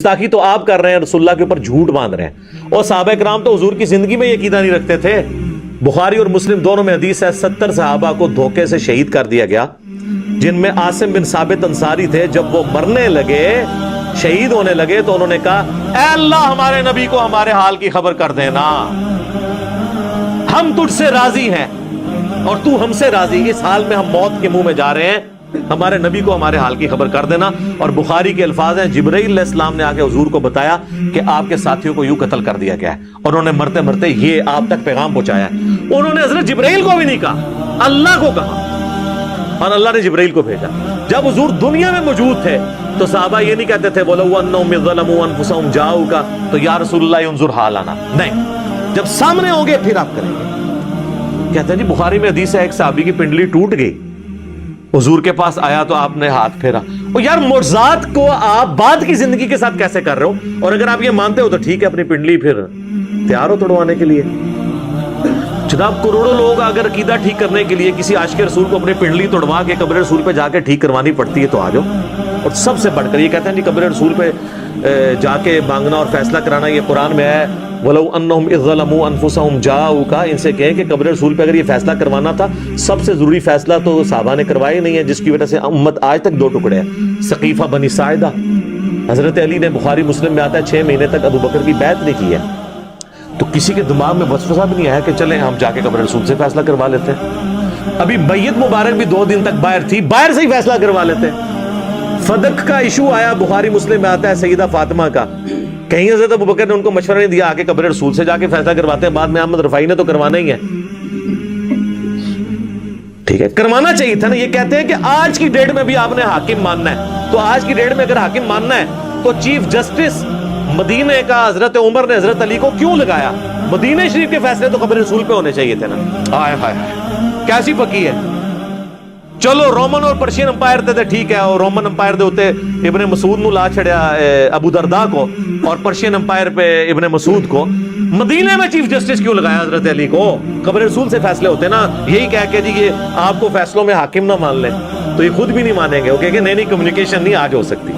گستاخی تو آپ کر رہے ہیں، رسول اللہ کے اوپر جھوٹ باندھ رہے ہیں، اور صحابہ کرام تو حضور کی زندگی میں یہ عقیدہ نہیں رکھتے تھے۔ بخاری اور مسلم دونوں میں حدیث ہے 70 صحابہ کو دھوکے سے شہید کر دیا گیا، جن میں عاصم بن ثابت انصاری تھے۔ جب وہ مرنے لگے، شہید ہونے لگے، تو انہوں نے کہا اے اللہ ہمارے نبی کو ہمارے حال کی خبر کر دینا، ہم تجھ سے راضی ہیں اور تو ہم سے راضی، اس حال میں ہم موت کے منہ میں جا رہے ہیں، ہمارے نبی کو ہمارے حال کی خبر کر دینا۔ اور بخاری کے الفاظ ہیں جبرائیل علیہ السلام نے آ کے حضور کو بتایا کہ آپ کے ساتھیوں کو یوں قتل کر دیا گیا ہے، اور انہوں نے مرتے مرتے یہ آپ تک پیغام پہنچایا ہے۔ انہوں نے حضرت جبرائیل کو بھی نہیں کہا، اللہ کو کہا، اور اللہ نے جبرائیل کو بھیجا۔ جب حضور دنیا میں موجود تھے تو صحابہ یہ نہیں کہتے تھے وَلَوْ أَنَّهُمْ ظَلَمُوا أَنفُسَهُمْ جَاءُوكَ تو یا رسول اللہ انظر حالنا، نہیں، جب سامنے ہوں گے پھر آپ کریں گے۔ کہتے ہیں جی بخاری میں حدیث ہے ایک صحابی کی پنڈلی ٹوٹ گئی، حضور کے پاس آیا تو آپ نے ہاتھ پھیرا۔ اور یار معجزات کو آپ بعد کی زندگی کے ساتھ کیسے کر رہے ہو؟ اور اگر آپ یہ مانتے ہو تو ٹھیک ہے، اپنی پنڈلی پھر تیار ہو توڑوانے کے لیے۔ جناب کروڑوں لوگ اگر عقیدہ ٹھیک کرنے کے لیے کسی عاشق رسول کو اپنی پنڈلی توڑوا کے قبر رسول پہ جا کے ٹھیک کروانی پڑتی ہے تو آ جاؤ۔ اور سب سے بڑھ کر یہ کہتے ہیں جی قبر رسول پہ جا کے مانگنا اور فیصلہ کرانا، یہ قرآن میں ہے وَلَوْ أَنَّهُمْ إِذْ ظَلَمُوا أَنفُسَهُمْ جَاءُوكَ، ان سے کہیں کہ قبر رسول پہ اگر یہ فیصلہ کروانا تھا، سب سے ضروری فیصلہ تو صحابہ نے کروایا ہی نہیں ہے، جس کی وجہ سے امت آج تک دو ٹکڑے ہیں۔ ثقیفہ بنی ساعدہ، حضرت علی نے بخاری مسلم میں آتا ہے 6 مہینے تک ابو بکر کی بیعت نہیں کی ہے، تو کسی کے دماغ میں وسوسہ بھی نہیں آیا کہ چلیں ہم جا کے قبر رسول سے فیصلہ کروا لیتے ہیں۔ ابھی میت مبارک بھی 2 دن تک باہر تھی، باہر سے ہی فیصلہ کروا لیتے ہیں۔ فدق کا ایشو آیا، بخاری مسلم میں آتا ہے سیدہ فاطمہ کا، کہیں حضرت ابوبکر نے ان کو مشورہ نہیں دیا، آگے قبر رسول سے جا کے فیصلہ کرواتے ہیں، بعد میں احمد رفاعی نے تو کروانا ہی ہے۔ ٹھیک ہے، کروانا چاہیے تھا نا۔ یہ کہتے ہیں کہ آج کی ڈیٹ میں بھی آپ نے حاکم ماننا ہے، تو آج کی ڈیٹ میں اگر حاکم ماننا ہے تو چیف جسٹس مدینہ کا حضرت عمر نے حضرت علی کو کیوں لگایا؟ مدینہ شریف کے فیصلے تو قبر رسول پہ ہونے چاہیے تھے نا۔ ہائے ہائے کیسی پکی ہے۔ چلو رومن اور پرشین امپائر تے ٹھیک ہے، اور رومن امپائر دے ہوتے ابن مسعود نو لا چھڑیا ابو درداء کو، اور پرشین امپائر پہ ابن مسعود کو۔ مدینہ میں چیف جسٹس کیوں لگایا حضرت علی کو؟ قبر رسول سے فیصلے ہوتے نا، یہی کہہ کے جی یہ آپ کو فیصلوں میں حاکم نہ مان لیں، تو یہ خود بھی نہیں مانیں گے، وہ کہیں گے نہیں کمیونیکیشن نہیں آج ہو سکتی۔